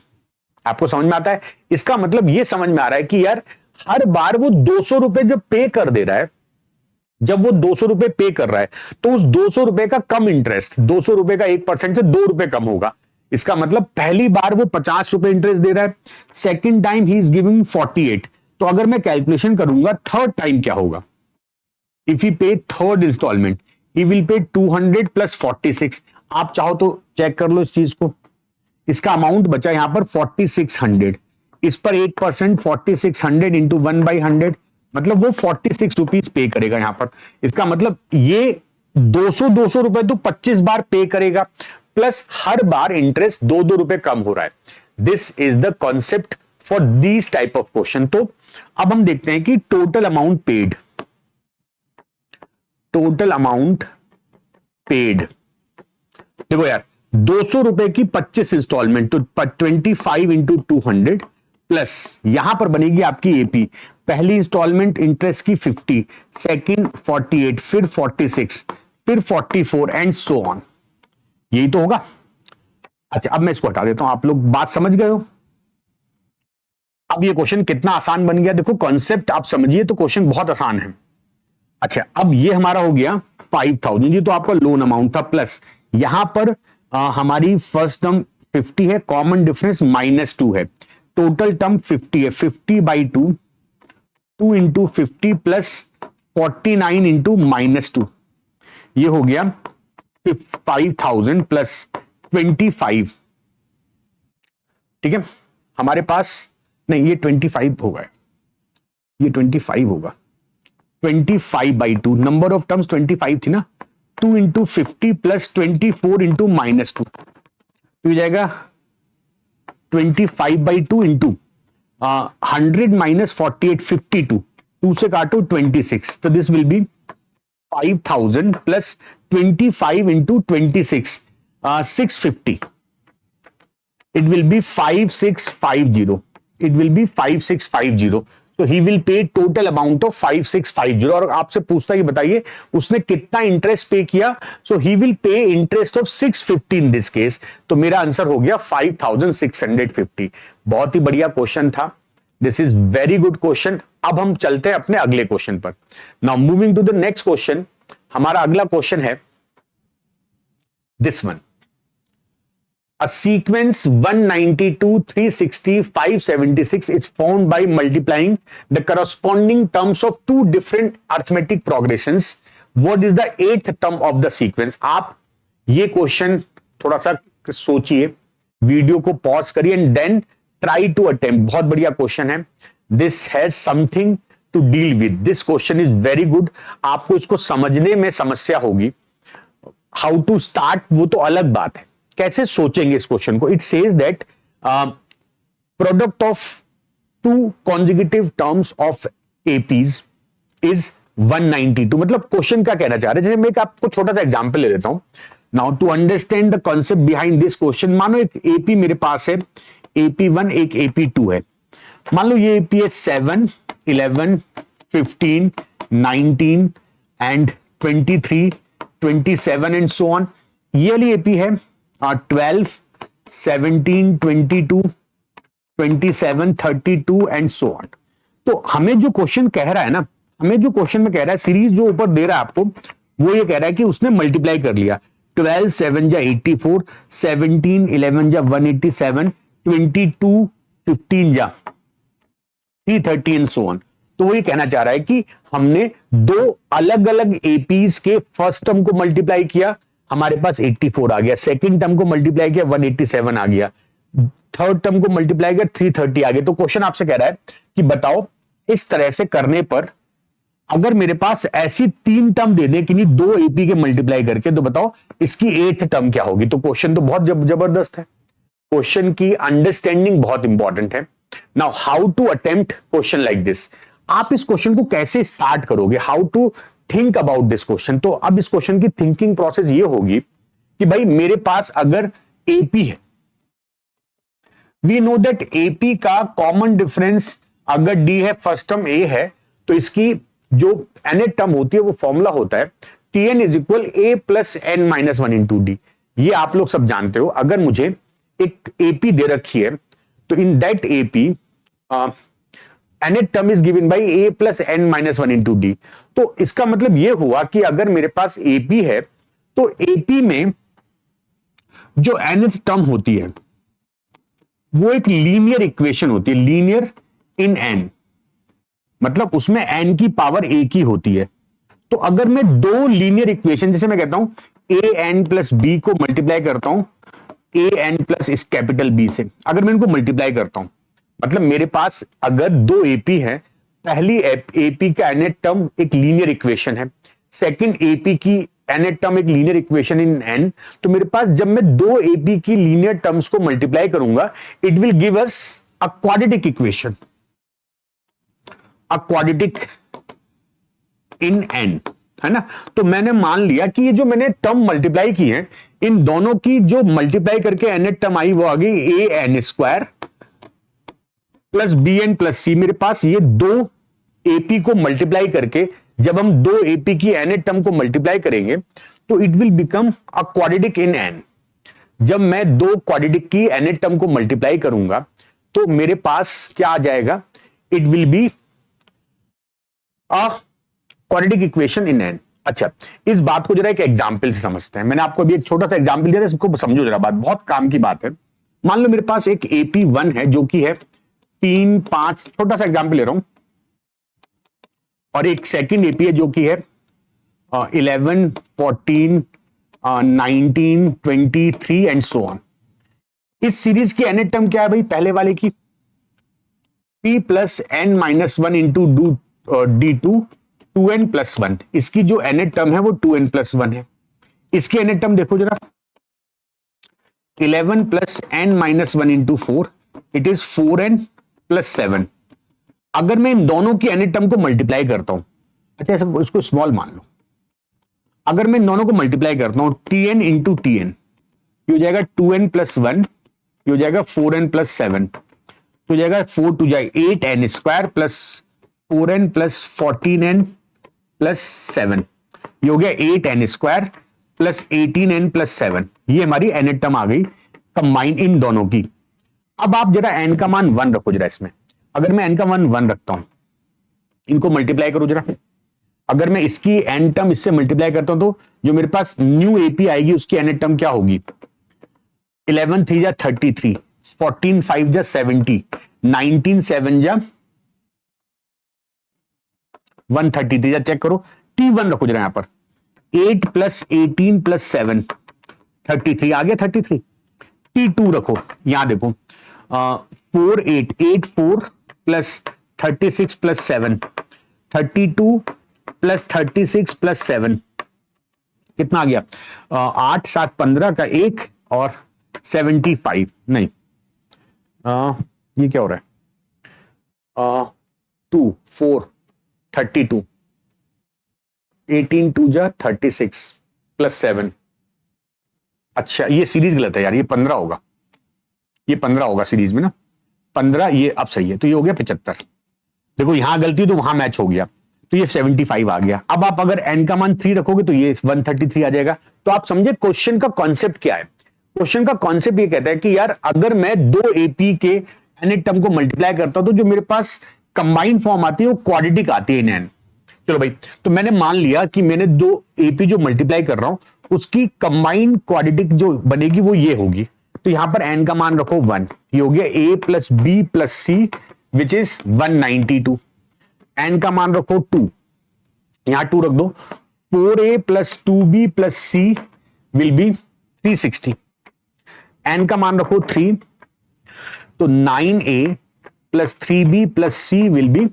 आपको समझ में आता है? इसका मतलब ये समझ में आ रहा है कि यार हर बार वो ₹200 जब पे कर दे रहा है, जब वो ₹200 पे कर रहा है, तो उस ₹200 का कम इंटरेस्ट, ₹200 का 1% से ₹2 कम होगा। इसका मतलब पहली बार वो ₹50 इंटरेस्ट दे रहा है, second time he is giving 48। तो अगर मैं कैलकुलेशन करूंगा थर्ड टाइम क्या होगा, इफ ही पे third instalment, he will pay 200 plus 46। आप चाहो तो चेक कर लो इस चीज को, इसका अमाउंट बचा यहां पर 4600, इस पर 8% 4600 इंटू 1/100, मतलब वो ₹46 पे करेगा यहां पर। इसका मतलब ये 200 रुपए तो 25 बार पे करेगा, प्लस हर बार इंटरेस्ट ₹2 कम हो रहा है। This is the concept for these type of question. तो अब हम देखते हैं कि total amount paid, total amount paid, देखो यार ₹200 की 25 इंस्टॉलमेंट, तो 25 इंटू 200 प्लस यहां पर बनेगी आपकी एपी। पहली इंस्टॉलमेंट इंटरेस्ट की 50, सेकंड 48, फिर 46, फिर 44 एंड सो ऑन। यही तो होगा। अच्छा अब मैं इसको हटा देता हूं, आप लोग बात समझ गए हो। अब ये क्वेश्चन कितना आसान बन गया, देखो कॉन्सेप्ट आप समझिए तो क्वेश्चन बहुत आसान है। अच्छा अब ये हमारा हो गया 5000, ये तो आपका लोन अमाउंट था, प्लस यहां पर हमारी फर्स्ट टर्म 50 है, कॉमन डिफरेंस -2 है, टोटल टर्म 50 है, 50/2, 2 इंटू 50 प्लस 49 इंटू -2, ये हो गया 5000 प्लस 25। ठीक है, हमारे पास नहीं, ये 25 होगा, ये 25 होगा, 25/2, नंबर ऑफ टर्म्स 25 थी ना, 2 इंटू 50 प्लस 24 इंटू -2, तो ये जाएगा 25/2 इंटू 100 माइनस 48, 52, 2 से काटो 26, तो this will be 5000 plus 25 into 26, 650, it will be 5650, it will be 5650, so he will pay total amount of 5650। और आपसे पूछता है कि बताइए उसने कितना इंटरेस्ट पे किया, so he will pay interest of 650 in this case, तो मेरा आंसर हो गया 5650। बहुत ही बढ़िया क्वेश्चन था, this is very good question. अब हम चलते हैं अपने अगले क्वेश्चन पर। Now moving to the next question, हमारा अगला क्वेश्चन है this one, a sequence 192, 360, 576 is found by multiplying the corresponding terms of two different arithmetic progressions. What is the eighth term of the sequence? आप ये question थोड़ा सा सोचिए, video को pause करिए and then try to attempt. बहुत बढ़िया question है, this has something to deal with, this question is very good. आपको इसको समझने में समस्या होगी, हाउ टू स्टार्ट वो तो अलग बात है, कैसे सोचेंगे इस क्वेश्चन को। It says that product of two consecutive terms of APs is 192। मतलब क्वेश्चन क्या कहना चाह रहे हैं, जैसे मैं एक आपको छोटा सा एग्जांपल ले लेता हूं। Now to understand the concept behind this question, मानो एक एपी मेरे पास है, AP1 एक AP2 है। मान लो ये एपी है 7, 11, 15, 19 एंड 23, 27 एंड सो ऑन। ये वाली एपी है 12, 17, 22, 27, 32 एंड सो ऑन। तो हमें जो क्वेश्चन कह रहा है ना, हमें जो क्वेश्चन में कह रहा है, सीरीज जो ऊपर दे रहा है आपको, वो ये कह रहा है कि उसने मल्टीप्लाई कर लिया, 12 7 जा 84, 17 11 जा 187, 22 15 जा 330 एंड सो ऑन। तो वो ये कहना चाह रहा है कि हमने दो अलग अलग एपीज के फर्स्ट टर्म को मल्टीप्लाई किया, हमारे पास 84 आ गया, सेकंड टर्म को मल्टीप्लाई किया 187 आ गया, थर्ड टर्म को मल्टीप्लाई किया 330 आ गया। तो क्वेश्चन आपसे कह रहा है कि बताओ इस तरह से करने पर अगर मेरे पास ऐसी 3 टर्म दे दे कि नहीं 2 एपी के मल्टीप्लाई करके, तो बताओ इसकी 8th टर्म क्या होगी। तो क्वेश्चन तो बहुत जबरदस्त है, क्वेश्चन की अंडरस्टैंडिंग बहुत इंपॉर्टेंट है। Now how to attempt question like this, आप इस क्वेश्चन को कैसे स्टार्ट करोगे, how to think about this question. तो अब इस क्वेश्चन की थिंकिंग प्रोसेस ये होगी कि भाई मेरे पास अगर एपी है, वी नो दैट एपी का कॉमन डिफरेंस अगर डी है, फर्स्ट टर्म ए है, तो इसकी जो nth टर्म होती है वो फॉर्मूला होता है tn is equal A plus N minus one into D. ये आप लोग सब जानते हो। अगर मुझे एक एपी दे रखी है तो in that AP nth term is given by A plus N minus one into D. तो इसका मतलब यह हुआ कि अगर मेरे पास एपी है तो एपी में जो nth टर्म होती है वो एक लीनियर इक्वेशन होती है, लीनियर इन एन, मतलब उसमें n की पावर एक ही होती है। तो अगर मैं दो लीनियर इक्वेशन, जैसे मैं कहता हूं ए एन प्लस बी को मल्टीप्लाई करता हूं ए एन प्लस इस कैपिटल बी से, अगर मैं इनको मल्टीप्लाई करता हूं, मतलब मेरे पास अगर दो एपी है, पहली एपी का nth टर्म एक लीनियर इक्वेशन है, सेकंड एपी की nth टर्म एक लीनियर इक्वेशन इन n, तो मेरे पास जब मैं दो एपी की लीनियर टर्म्स को मल्टीप्लाई करूंगा it will give us a quadratic equation, a quadratic in n, है ना। तो मैंने मान लिया कि ये जो मैंने टर्म मल्टीप्लाई की है, इन दोनों की जो मल्टीप्लाई करके nth टर्म आई वो आ गई A N square plus B N plus C. मेरे पास ये दो एपी को मल्टीप्लाई करके जब हम दो एपी की nth टर्म को मल्टीप्लाई करेंगे तो it will become a quadratic in n। जब मैं दो क्वाड्रेटिक की nth टर्म को मल्टीप्लाई करूंगा तो मेरे पास क्या आ जाएगा, it will B quadratic equation in n। अच्छा, इस बात को जरा एक एग्जांपल से समझते हैं। मैंने आपको अभी एक छोटा सा एग्जांपल दिया था, इसको समझो जरा, बात बहुत काम की बात है। मान लो मेरे पास एक AP1 है जो कि है 3 5, छोटा सा एग्जांपल ले रहा हूं, और एक सेकंड एपी है जो कि है 11 14 19 23 एंड सो ऑन। इस सीरीज की nth टर्म क्या है भाई, पहले वाले की p plus N minus one into D2 2n plus one. इसकी जो nth टर्म है वो 2n प्लस वन है। इसकी nth टर्म देखो जरा, 11 plus N minus one into 4, it is 4n plus 7। अगर मैं इन दोनों की nth टर्म को मल्टीप्लाई करता हूं, अच्छा इसको स्मॉल मान लो, अगर मैं इन दोनों को मल्टीप्लाई करता हूं tn इंटू tn, ये हो जाएगा 2n प्लस वन, ये हो जाएगा 4n प्लस 7, तो हो जाएगा 4 टू जाए 8n square plus 4n plus 14n plus 7, ये हो गया 8n square plus 18n plus 7। ये हमारी nth टर्म आ गई कंबाइन इन दोनों की। अब आप जरा n का मान 1 रखो जरा इसमें। अगर मैं n का मान 1 रखता हूं, इनको मल्टीप्लाई करो जरा, अगर मैं इसकी n टर्म इससे मल्टीप्लाई करता हूं तो जो मेरे पास न्यू एपी आएगी उसकी nth टर्म क्या होगी, 11 3 जा 33, 14 5 जा 70, 19 7 जा 133, जा चेक करो, T1 रखो जरा यहां पर, 8 प्लस 18 प्लस 7 33 आ गया 33। T2 रखो, यहां देखो 4 8 8 4 प्लस 36 प्लस 7 32 प्लस 36 प्लस 7 कितना आ गया, 8 7 15 का 1 और 75, नहीं ये क्या हो रहा है, 2 4 32, 18 2 जा 36 प्लस 7। अच्छा ये सीरीज गलत है यार, ये 15 होगा, ये 15 होगा सीरीज में ना, 15 ये अब सही है, तो ये हो गया 75। देखो यहां गलती तो वहां मैच हो गया, तो ये 75 आ गया। अब आप अगर n का मान 3 रखोगे तो ये 133 आ जाएगा। तो आप समझे क्वेश्चन का कॉन्सेप्ट क्या है। क्वेश्चन का कॉन्सेप्ट ये कहता है कि यार अगर मैं दो एपी के nth टर्म को मल्टीप्लाई करता हूं तो जो मेरे पास कंबाइंड फॉर्म आती है वो क्वाड्रेटिक आती है इन n। चलो भाई, तो मैंने मान लिया कि मैंने दो एपी जो मल्टीप्लाई कर रहा हूं उसकी कंबाइंड क्वाड्रेटिक जो बनेगी वो ये होगी। तो यहां पर n का मान रखो 1, ये हो गया a plus B plus C which is 192। n का मान रखो 2, यहां 2 रख दो, 4a plus 2b plus C will be 360। n का मान रखो 3, तो 9a plus 3b plus C will be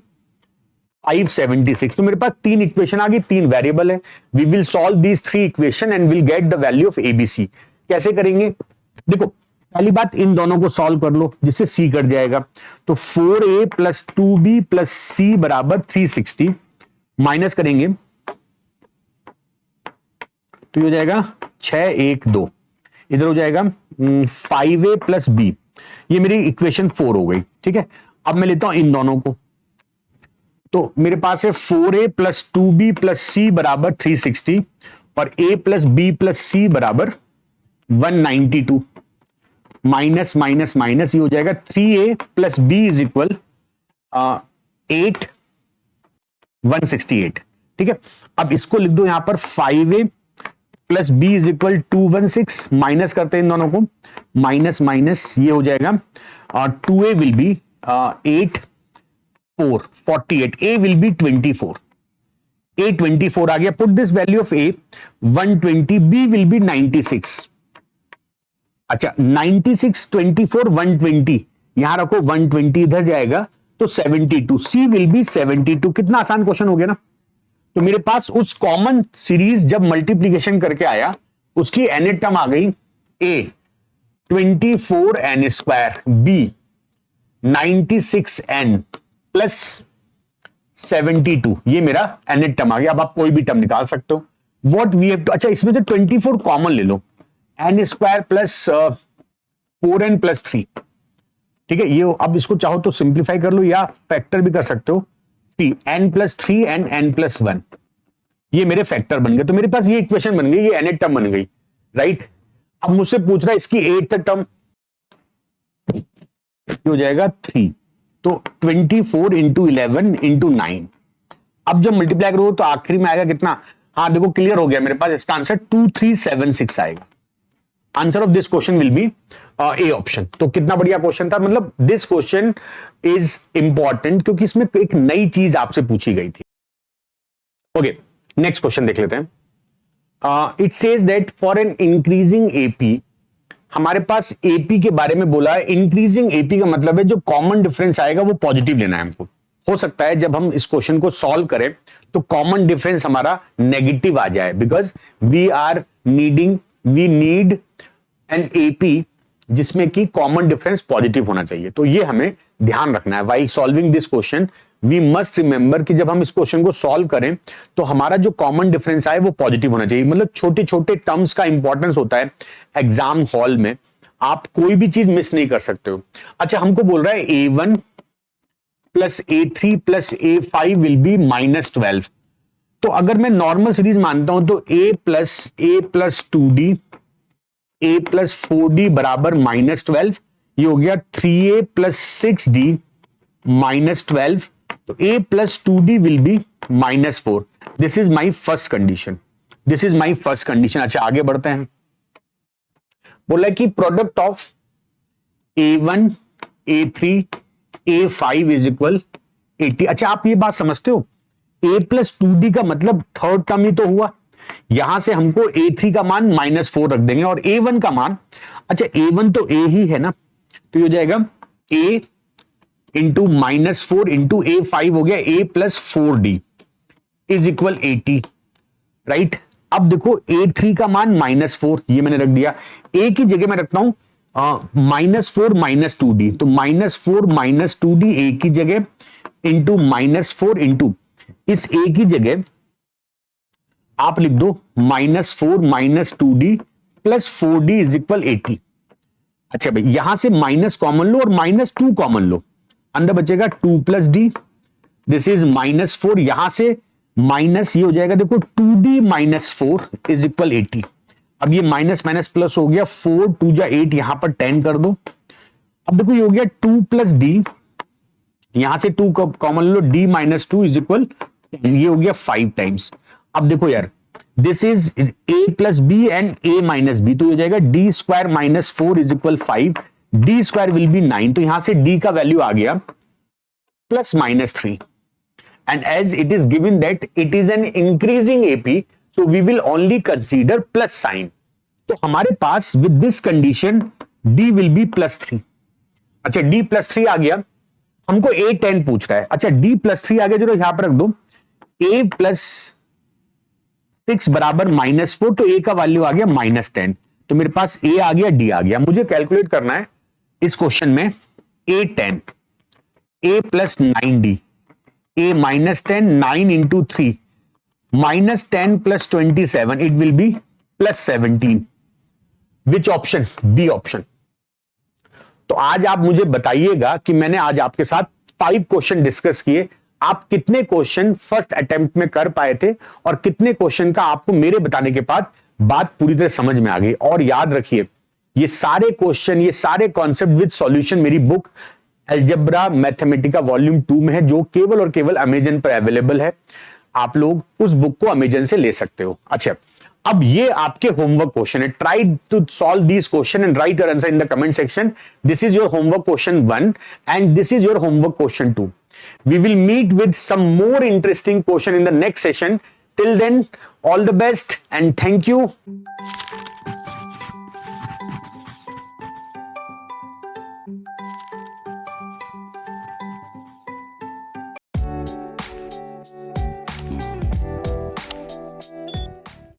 576। तो मेरे पास तीन इक्वेशन आ गई, तीन वेरिएबल है। We will solve these three equation and will get the value of ABC. कैसे करेंगे? देखो, पहली बात, इन दोनों को सॉल्व कर लो जिससे सी कट जाएगा। तो 4a प्लस 2b प्लस सी बराबर 360, माइनस करेंगे तो ये हो जाएगा 612, इधर हो जाएगा 5a प्लस b। ये मेरी इक्वेशन 4 हो गई, ठीक है। अब मैं लेता हूं इन दोनों को, तो मेरे पास है 4a प्लस 2b प्लस सी बराबर 360 और a प्लस b प्लस सी बराबर 192, माइनस माइनस माइनस, ये हो जाएगा 3a plus b is equal 8 168, ठीक है। अब इसको लिख दो यहां पर 5a plus b is equal 216, minus करते हैं इन दोनों को, माइनस माइनस ये हो जाएगा 2a will be 8 4 48, a will be 24, a 24 आ गया। Put this value of a 120, b will be 96। अच्छा, 96 24 120, यहां रखो 120 इधर जाएगा तो 72, c विल बी 72। कितना आसान क्वेश्चन हो गया ना। तो मेरे पास उस कॉमन सीरीज जब मल्टीप्लीकेशन करके आया उसकी nth टर्म आ गई a 24n square, b 96n plus 72, ये मेरा nth टर्म आ गया। अब आप कोई भी टर्म निकाल सकते हो। व्हाट वी हैव टू, अच्छा इसमें तो 24 कॉमन ले लो, n square plus 4n plus 3, ठीक है। ये अब इसको चाहो तो सिंप्लीफाई कर लो या फैक्टर भी कर सकते हो, n plus 3 and n plus 1, ये मेरे फैक्टर बन गए। तो मेरे पास ये इक्वेशन बन गई, ये nth टर्म बन गई, राइट। अब मुझसे पूछ रहा है इसकी 8th टर्म, हो जाएगा 3, तो 24 इंटू 11 इंटू 9। अब जब मल्टीप्लाई करो तो आखिरी में आएगा कितना? हाँ देखो, क्लियर हो गया मेरे पास, इसका आंसर 2376 आएगा। Answer of this question will be A option. तो कितना बढ़िया क्वेश्चन था, मतलब दिस क्वेश्चन इज इंपॉर्टेंट क्योंकि इसमें एक नई चीज आपसे पूछी गई थी। ओके, नेक्स्ट क्वेश्चन देख लेते हैं। It says that for an increasing AP, हमारे पास एपी के बारे में बोला है। इंक्रीजिंग एपी का मतलब है जो कॉमन डिफरेंस आएगा वो पॉजिटिव लेना है हमको। हो सकता है जब हम इस क्वेश्चन को सॉल्व करें तो कॉमन डिफरेंस हमारा नेगेटिव आ जाए, because we need an AP जिसमें कि कॉमन डिफरेंस पॉजिटिव होना चाहिए। तो ये हमें ध्यान रखना है while solving this question. We must remember कि जब हम इस क्वेश्चन को सॉल्व करें तो हमारा जो कॉमन डिफरेंस आए वो पॉजिटिव होना चाहिए। मतलब छोटे छोटे टर्म्स का इंपॉर्टेंस होता है एग्जाम हॉल में, आप कोई भी चीज मिस नहीं कर सकते हो। अच्छा, हमको बोल रहा है a1 plus a3 plus a5 will be -12। तो अगर मैं नॉर्मल सीरीज मानता हूं तो a plus 2d a plus 4d बराबर -12, ये हो गया 3a प्लस 6d -12, तो a plus 2d will be -4। This is my first condition, this is my first condition. अच्छा, आगे बढ़ते हैं। बोला कि product of a1 a3 a5 is equal 80। अच्छा, आप ये बात समझते हो, a प्लस 2d का मतलब थर्ड टर्म ही तो हुआ। यहां से हमको a3 का मान -4 रख देंगे और a1 का मान, अच्छा a1 तो a ही है ना, तो ये हो जाएगा a इंटू -4 इंटू a5 हो गया a plus 4d is equal 80, right. अब देखो a3 का मान -4, ये मैंने रख दिया। a की जगह मैं रखता हूं -4 -2d, तो -4 -2d a की जगह इंटू -4 इंटू इस a की जगह आप लिख दो -4 -2d plus 4d is equal 80। अच्छा भाई, यहां से माइनस कॉमन लो और -2 कॉमन लो, अंदर बचेगा 2 प्लस डी, दिस इज -4, यहां से माइनस ये हो जाएगा, देखो 2d -4 इज इक्वल 80। अब ये माइनस माइनस प्लस हो गया, 4 2 जा 8, यहां पर 10 कर दो। अब देखो ये हो गया 2 प्लस डी, यहां से 2 कॉमन लो, d -2 इज इक्वल 10, ये हो गया 5 टाइम्स। अब देखो यार, this is a plus B and a minus B, तो हो जाएगा d square -4 is equal 5, d square will be 9, तो यहां से d का वैल्यू आ गया +3। And as it is given that it is an increasing AP, so we will only consider plus sign। तो हमारे पास with this condition d will be +3। अच्छा, d +3 आ गया, हमको A10 पूछ रहा है। अच्छा D+3 आगे जो यहां पर रख दो, A+6 बराबर -4, तो A का वैल्यू आ गया -10, तो मेरे पास A आ गया, D आ गया। मुझे कैलकुलेट करना है इस क्वेश्चन में A10, A + 9D, A -10, 9 into 3, -10 + 27, it will be +17. Which option? B option. तो आज आप मुझे बताइएगा कि मैंने आज आपके साथ 5 क्वेश्चन डिस्कस किए, आप कितने क्वेश्चन फर्स्ट अटेम्प्ट में कर पाए थे और कितने क्वेश्चन का आपको मेरे बताने के बाद बात पूरी तरह समझ में आ गई। और याद रखिए, ये सारे क्वेश्चन, ये सारे कॉन्सेप्ट विद सॉल्यूशन मेरी बुक अलजेब्रा मैथमेटिका वॉल्यूम 2 में है, जो केवल और केवल अमेजन पर अवेलेबल है। आप लोग उस बुक को अमेजन से ले सकते हो। अच्छा, अब ये आपके होमवर्क क्वेश्चन है। Try to solve this question and write your answer in the comment section. This is your homework question 1 and this is your homework question 2. We will meet with some more interesting question in the next session. Till then, all the best and thank you.